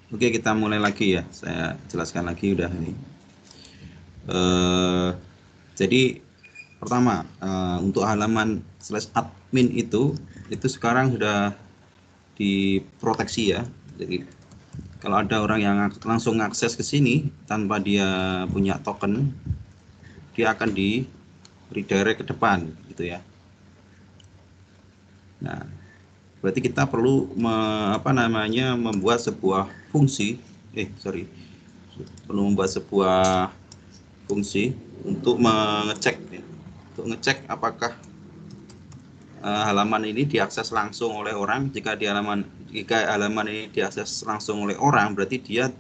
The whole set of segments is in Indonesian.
Oke, kita mulai lagi ya. Saya jelaskan lagi udah ini. Jadi pertama, untuk halaman /admin itu sekarang sudah diproteksi ya. Jadi kalau ada orang yang langsung akses ke sini tanpa dia punya token, dia akan di redirect ke depan gitu ya. Nah, berarti kita perlu membuat sebuah fungsi, perlu membuat sebuah fungsi untuk mengecek ya. Untuk ngecek apakah halaman ini diakses langsung oleh orang. Jika halaman ini diakses langsung oleh orang, berarti dia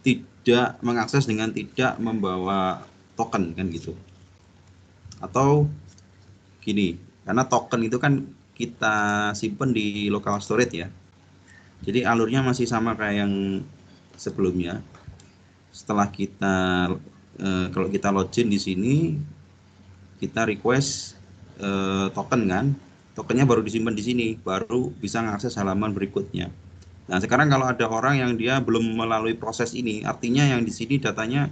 tidak mengakses dengan tidak membawa token kan gitu. Atau gini, karena token itu kan kita simpan di local storage ya. Jadi alurnya masih sama kayak yang sebelumnya. Setelah kita kalau kita login di sini, kita request token kan, tokennya baru disimpan di sini, baru bisa mengakses halaman berikutnya. Nah, sekarang kalau ada orang yang dia belum melalui proses ini, artinya yang di sini datanya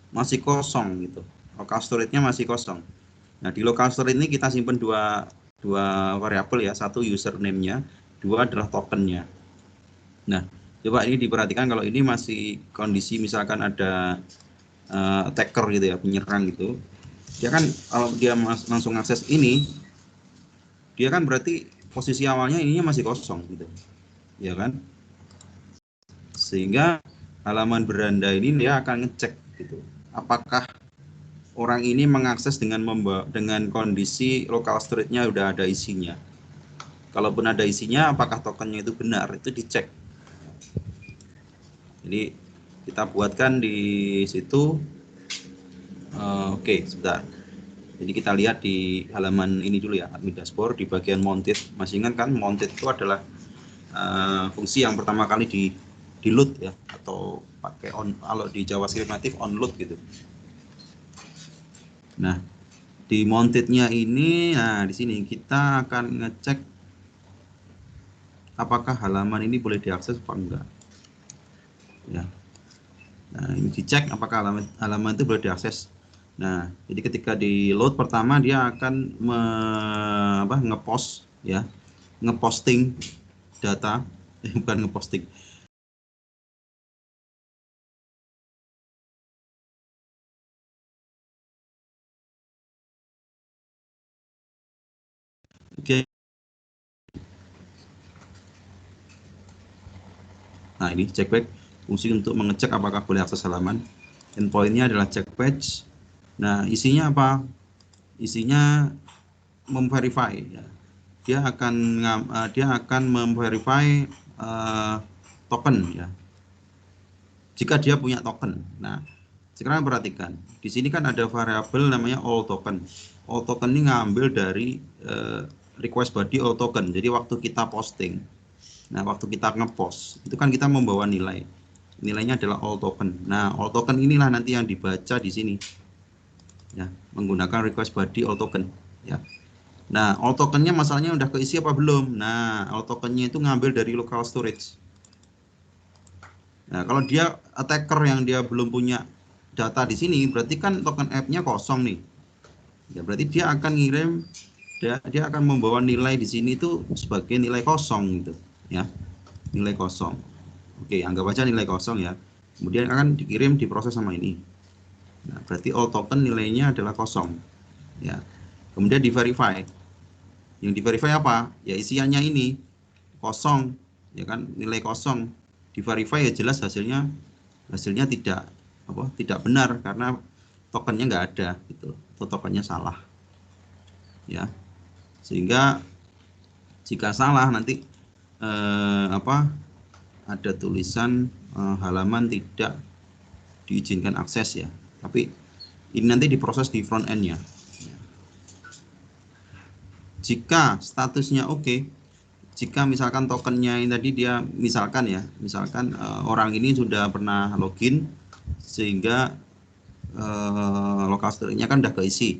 masih kosong gitu. Local storage-nya masih kosong. Nah, di local storage ini kita simpan dua variabel ya, satu username-nya, dua adalah tokennya. Nah, coba ini diperhatikan kalau ini masih kondisi misalkan ada attacker gitu ya, penyerang gitu. Dia kan kalau dia langsung akses ini, dia kan berarti posisi awalnya ininya masih kosong gitu. Ya kan? Sehingga halaman beranda ini dia akan ngecek gitu. Apakah orang ini mengakses dengan kondisi local storage-nya udah ada isinya. Kalaupun ada isinya, apakah tokennya itu benar? Itu dicek. Jadi kita buatkan di situ. Oke, sebentar. Jadi kita lihat di halaman ini dulu ya, admin dashboard di bagian mounted. Masih ingat kan mounted itu adalah fungsi yang pertama kali di load ya, atau pakai on, kalau di JavaScript native on load gitu. Nah, di mountednya ini, nah di sini kita akan ngecek apakah halaman ini boleh diakses apa enggak. Ya. Nah, ini dicek apakah halaman itu boleh diakses. Nah, jadi ketika di load pertama dia akan ngepost ya, ngeposting data, bukan ngeposting. Oke. Nah, ini check back, fungsi untuk mengecek apakah boleh akses halaman. Endpoint-nya adalah check page. Nah, isinya apa? Isinya memverify ya. Dia akan memverify token ya. Jika dia punya token. Nah, sekarang perhatikan. Di sini kan ada variabel namanya all token. All token ini ngambil dari request body all token. Jadi waktu kita posting, nah waktu kita ngepost, itu kan kita membawa nilai. Nilainya adalah all token. Nah, all token inilah nanti yang dibaca di sini. Ya, menggunakan request body all token. Ya. Nah, all tokennya masalahnya udah keisi apa belum? Nah, all tokennya itu ngambil dari local storage. Nah, kalau dia attacker yang dia belum punya data di sini, berarti kan token app-nya kosong nih. Ya, berarti dia akan ngirim, dia akan membawa nilai di sini itu sebagai nilai kosong gitu, ya, nilai kosong. Oke, anggap aja nilai kosong ya. Kemudian akan dikirim diproses sama ini. Nah, berarti all token nilainya adalah kosong, ya. Kemudian di verify. Yang di verify apa? Ya isiannya ini kosong, ya kan, nilai kosong. Di verify ya jelas hasilnya tidak benar karena tokennya nggak ada gitu, atau tokennya salah ya. Sehingga jika salah nanti ada tulisan halaman tidak diizinkan akses ya, tapi ini nanti diproses di front end-nya. Jika statusnya oke, jika misalkan tokennya ini tadi dia misalkan orang ini sudah pernah login sehingga local storage-nya kan udah keisi.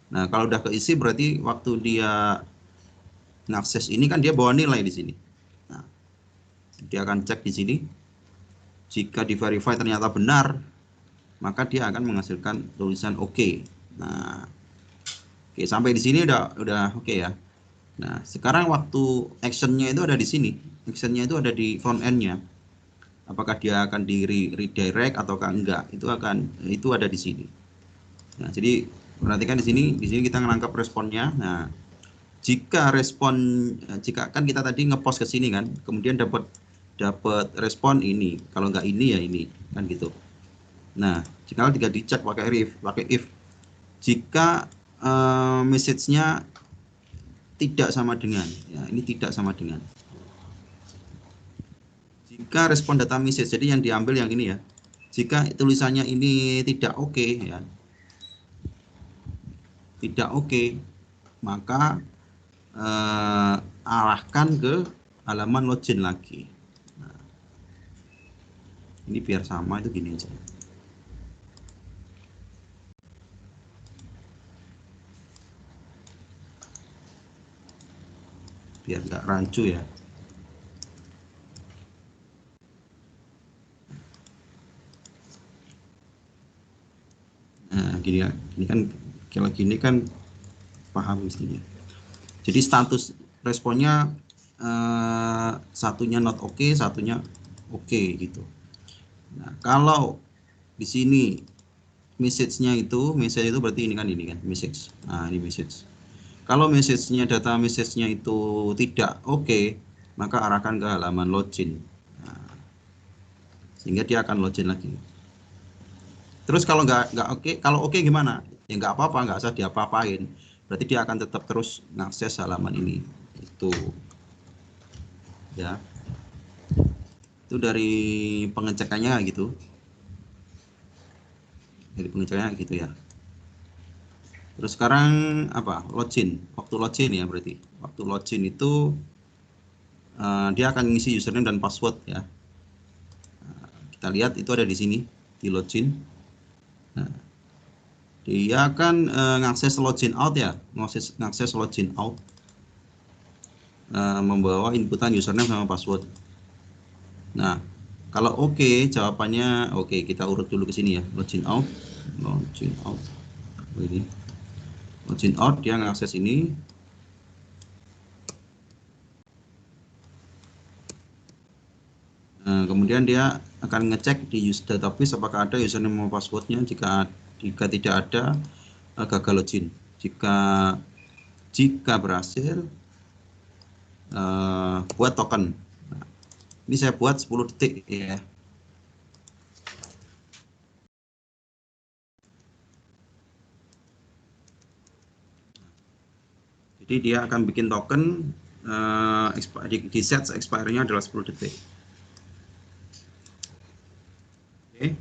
Nah, kalau udah keisi berarti waktu dia ngakses ini kan dia bawa nilai di sini. Nah, dia akan cek di sini. Jika di verify ternyata benar, maka dia akan menghasilkan tulisan oke. Nah, oke, sampai di sini udah oke ya. Nah, sekarang waktu actionnya itu ada di sini. Actionnya itu ada di front end-nya. Apakah dia akan di redirect ataukah enggak? Itu ada di sini. Nah, jadi perhatikan di sini kita menangkap responnya. Nah, jika kan kita tadi ngepost ke sini kan, kemudian dapat respon ini. Kalau enggak ini ya ini, kan gitu. Nah, jika tidak dicek pakai if, jika message-nya tidak sama dengan, ya ini tidak sama dengan. Jika respon data message, jadi yang diambil yang ini ya. Jika tulisannya ini tidak oke, ya, tidak oke, maka arahkan ke halaman login lagi. Nah, ini biar sama itu gini aja. Biar nggak rancu ya. Nah, gini ya. Ini kan kalau gini kan paham mestinya. Jadi status responnya satunya not oke, satunya oke gitu. Nah, kalau di sini message-nya itu berarti ini kan message. Nah, ini message. Kalau data message-nya itu tidak oke, maka arahkan ke halaman login. Nah, sehingga dia akan login lagi. Terus kalau nggak oke, kalau oke gimana? Ya nggak apa-apa, nggak usah diapa-apain. Berarti dia akan tetap terus mengakses halaman ini. Itu ya. Itu dari pengecekannya gitu. Dari pengecekannya gitu ya. Terus sekarang apa? Login. Waktu login ya berarti. Waktu login itu dia akan mengisi username dan password ya. Kita lihat itu ada di sini di login. Nah, dia akan ngakses login out ya, ngakses login out, membawa inputan username sama password. Nah, kalau oke, jawabannya oke. Kita urut dulu ke sini ya, login out, ini login out, dia ngakses ini. Kemudian dia akan ngecek di database apakah ada username sama passwordnya. Jika tidak ada, gagal login. Jika berhasil, buat token. Nah, ini saya buat 10 detik ya. Jadi dia akan bikin token, di set expire-nya adalah 10 detik. Oke.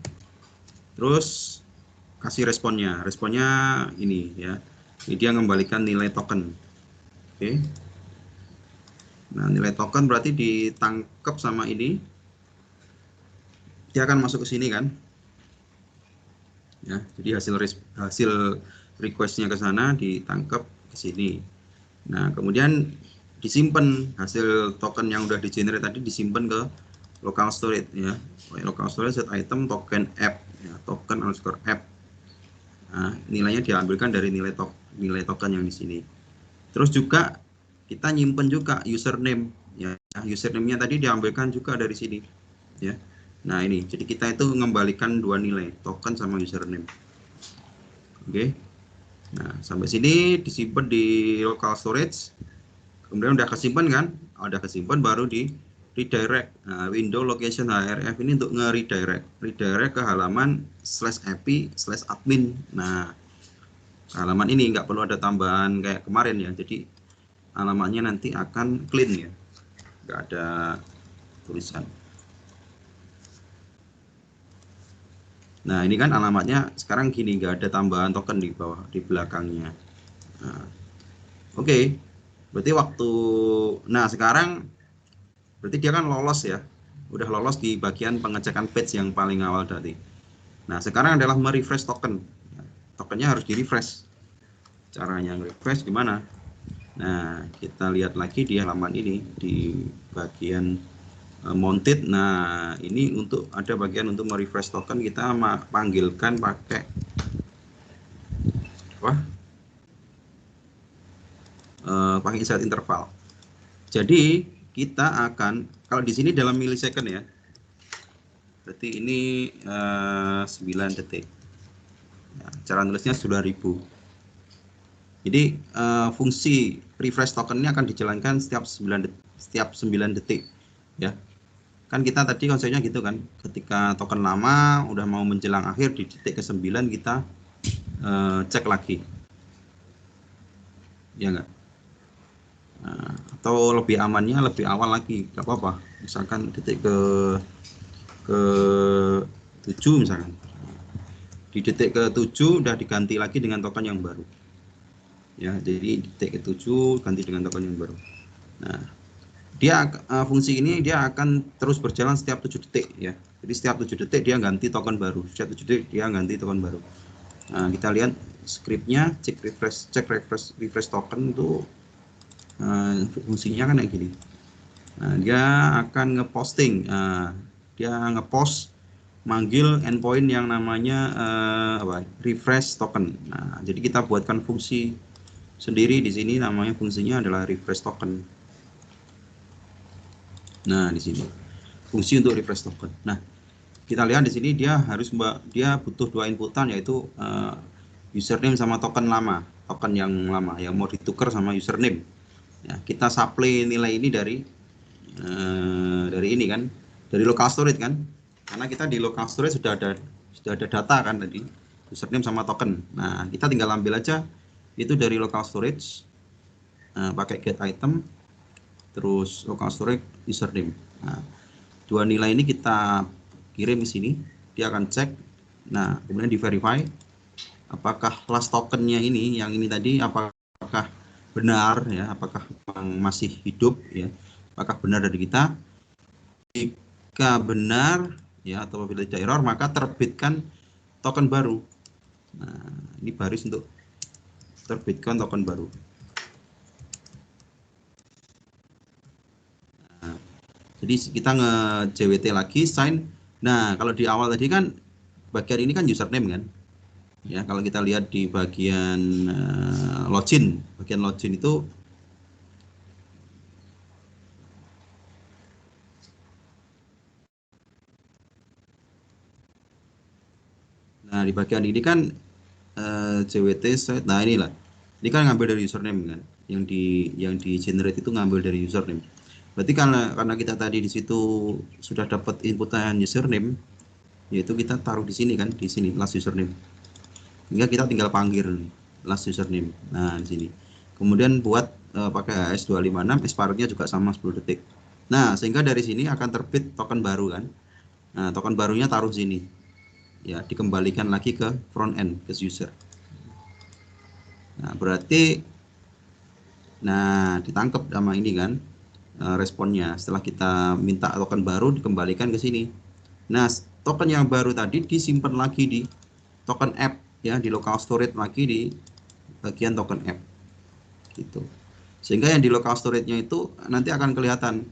Terus kasih responnya. Responnya ini ya. Ini dia mengembalikan nilai token. Oke. Nah, nilai token berarti ditangkap sama ini. Dia akan masuk ke sini kan. Ya, jadi hasil request-nya ke sana ditangkap ke sini. Nah, kemudian disimpan hasil token yang udah di-generate tadi, disimpan ke local storage ya. Local storage set item token app ya, token underscore app. Nah, nilainya diambilkan dari nilai token yang di sini. Terus juga kita nyimpen juga username ya. Username-nya tadi diambilkan juga dari sini ya. Nah, ini jadi kita itu mengembalikan dua nilai, token sama username. Oke. Nah, sampai sini disimpan di local storage. Kemudian udah kesimpan kan? Udah kesimpan baru di redirect. Nah, window location href ini untuk redirect ke halaman /api/admin. Nah, halaman ini nggak perlu ada tambahan kayak kemarin ya. Jadi halamannya nanti akan clean ya, nggak ada tulisan. Nah, ini kan alamatnya sekarang gini, nggak ada tambahan token di bawah, di belakangnya. Nah, oke. Berarti sekarang berarti dia kan lolos ya, udah lolos di bagian pengecekan page yang paling awal tadi. Nah, sekarang adalah merefresh token. Tokennya harus di refresh. Caranya refresh gimana? Nah, kita lihat lagi di halaman ini, di bagian mounted. Nah, ini untuk ada bagian untuk merefresh token, kita panggilkan pakai apa? Pakai insert interval. Jadi kita akan, kalau di sini dalam milisecond ya, berarti ini 9 detik. Ya, cara nulisnya sudah 1000. Jadi fungsi refresh token ini akan dijalankan setiap 9 detik ya. Kan kita tadi konsepnya gitu kan, ketika token lama udah mau menjelang akhir di detik ke-9 kita cek lagi. Ya enggak? Nah, atau lebih amannya lebih awal lagi, nggak apa-apa. Misalkan detik ke 7 misalkan. Di detik ke-7 udah diganti lagi dengan token yang baru. Ya, jadi detik ke-7 ganti dengan token yang baru. Nah, dia fungsi ini dia akan terus berjalan setiap 7 detik ya. Jadi setiap 7 detik dia ganti token baru. Setiap 7 detik dia ganti token baru. Nah, kita lihat scriptnya, cek refresh token itu fungsinya kan kayak gini. Nah, dia akan ngeposting, dia ngepost manggil endpoint yang namanya refresh token. Nah, jadi kita buatkan fungsi sendiri di sini, namanya fungsinya adalah refresh token. Nah, di sini fungsi untuk refresh token. Nah, kita lihat di sini dia butuh 2 inputan, yaitu username sama token lama, token yang lama yang mau ditukar sama username. Ya, kita supply nilai ini dari ini kan, dari local storage kan, karena kita di local storage sudah ada data kan tadi, username sama token. Nah, kita tinggal ambil aja itu dari local storage, pakai get item, terus local storage username. Nah, 2 nilai ini kita kirim ke sini, dia akan cek. Nah, kemudian di verify apakah last tokennya ini, yang ini tadi, apakah benar ya, apakah masih hidup ya, apakah benar dari kita. Jika benar ya, atau apabila tidak error, maka terbitkan token baru. Nah, ini baris untuk terbitkan token baru. Nah, jadi kita nge-JWT lagi, sign. Nah, kalau di awal tadi kan bagian ini kan username kan. Ya, kalau kita lihat di bagian login, itu nah di bagian ini kan JWT set. Nah, inilah. Ini kan ngambil dari username kan. Yang di generate itu ngambil dari username. Berarti karena kita tadi di situ sudah dapat inputan username, yaitu kita taruh di sini kan, di sini last username. Hingga kita tinggal panggil last username. Nah, di sini. Kemudian buat pakai HS256, expirednya juga sama 10 detik. Nah, sehingga dari sini akan terbit token baru kan. Nah, token barunya taruh sini. Ya, dikembalikan lagi ke front end, ke user. Nah, berarti ditangkap sama ini kan responnya. Setelah kita minta token baru dikembalikan ke sini. Nah, token yang baru tadi disimpan lagi di token app ya, di local storage lagi di bagian token app gitu. Sehingga yang di local storage-nya itu nanti akan kelihatan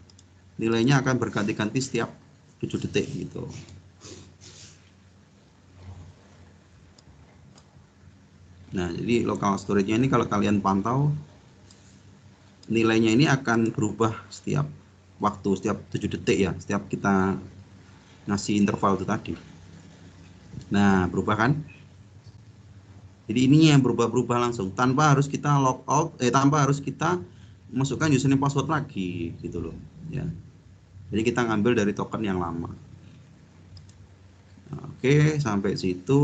nilainya akan berganti-ganti setiap 7 detik gitu. Nah, jadi local storage-nya ini kalau kalian pantau nilainya ini akan berubah setiap waktu, setiap 7 detik ya, setiap kita ngasih interval itu tadi. Nah, berubah kan? Jadi ini yang berubah-berubah langsung tanpa harus kita logout, tanpa harus kita masukkan username password lagi gitu loh ya. Jadi kita ngambil dari token yang lama. Nah, oke, sampai situ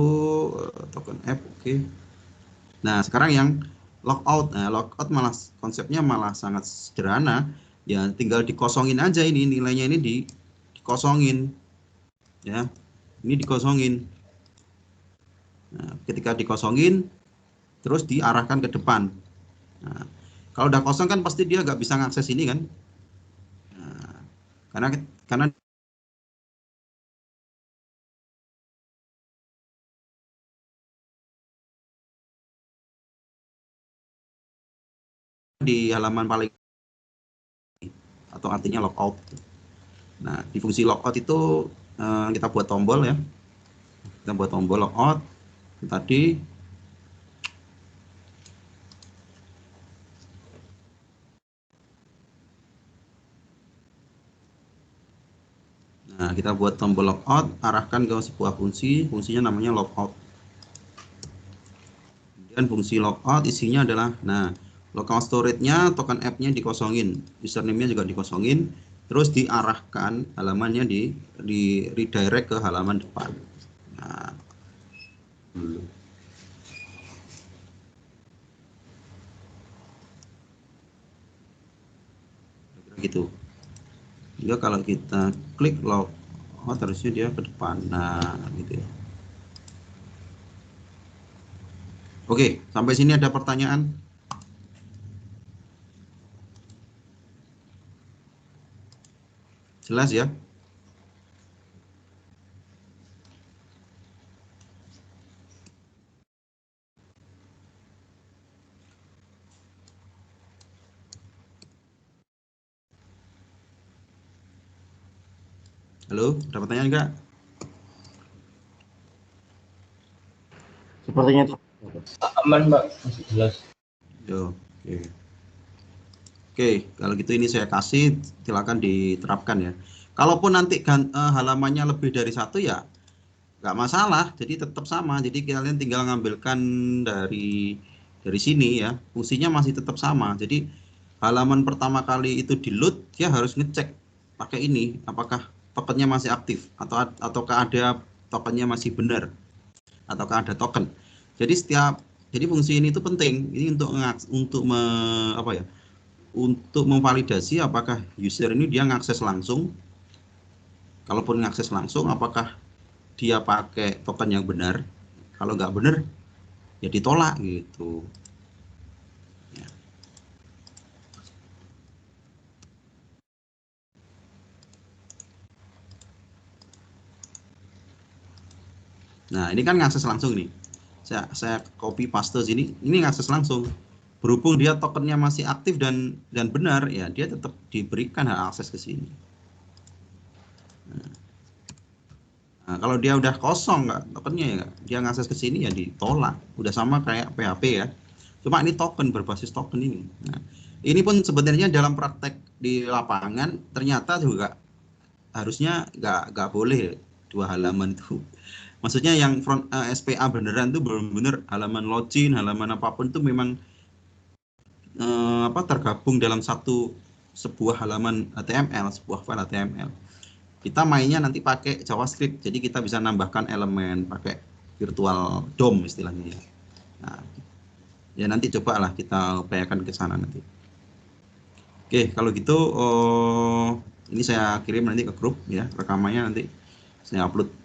token app oke. Nah, sekarang yang logout. Nah, logout malah konsepnya malah sangat sederhana. Ya, tinggal dikosongin aja ini nilainya, ini dikosongin. Ya. Ini dikosongin. Nah, ketika dikosongin terus diarahkan ke depan. Nah, kalau udah kosong kan pasti dia nggak bisa ngakses ini kan. Nah, karena di halaman paling, atau artinya logout. Nah, di fungsi logout itu kita buat tombol ya. Kita buat tombol logout tadi. Nah, kita buat tombol logout, arahkan ke sebuah fungsi, fungsinya namanya logout. Dan fungsi logout isinya adalah, nah, local storage-nya, token app-nya dikosongin, username-nya juga dikosongin, terus diarahkan halamannya di redirect ke halaman depan. Nah, gitu. Juga kalau kita klik logout, harusnya dia ke depan. Nah, gitu ya. Oke, sampai sini ada pertanyaan? Jelas ya? Halo, ada pertanyaan enggak? Sepertinya aman, Mbak, masih jelas. Yo, oke. Oke, kalau gitu ini saya kasih, silakan diterapkan ya. Kalaupun nanti halamannya lebih dari satu ya nggak masalah, jadi tetap sama. Jadi kalian tinggal ngambilkan dari sini ya, fungsinya masih tetap sama. Jadi halaman pertama kali itu di load, dia harus ngecek pakai ini, apakah tokennya masih aktif ataukah ada tokennya masih benar, ataukah ada token. Jadi jadi fungsi ini itu penting. Ini untuk apa ya? Untuk memvalidasi apakah user ini dia ngakses langsung. Kalaupun ngakses langsung, apakah dia pakai token yang benar. Kalau nggak benar, ya ditolak gitu. Ya. Nah, ini kan ngakses langsung nih. Saya copy paste sini, ini ngakses langsung. Berhubung dia tokennya masih aktif dan benar, ya dia tetap diberikan hak akses ke sini. Nah, kalau dia udah kosong nggak tokennya ya, dia ngakses ke sini ya ditolak. Udah sama kayak PHP ya. Cuma ini token, berbasis token ini. Nah, ini pun sebenarnya dalam praktek di lapangan ternyata juga harusnya nggak boleh dua halaman tuh. Maksudnya yang front SPA beneran tuh benar-benar halaman login, halaman apapun tuh memang tergabung dalam sebuah halaman HTML, sebuah file HTML. Kita mainnya nanti pakai JavaScript, jadi kita bisa nambahkan elemen pakai virtual DOM istilahnya. Nah, ya nanti cobalah kita upayakan ke sana nanti. Oke, kalau gitu ini saya kirim nanti ke grup ya, rekamannya nanti saya upload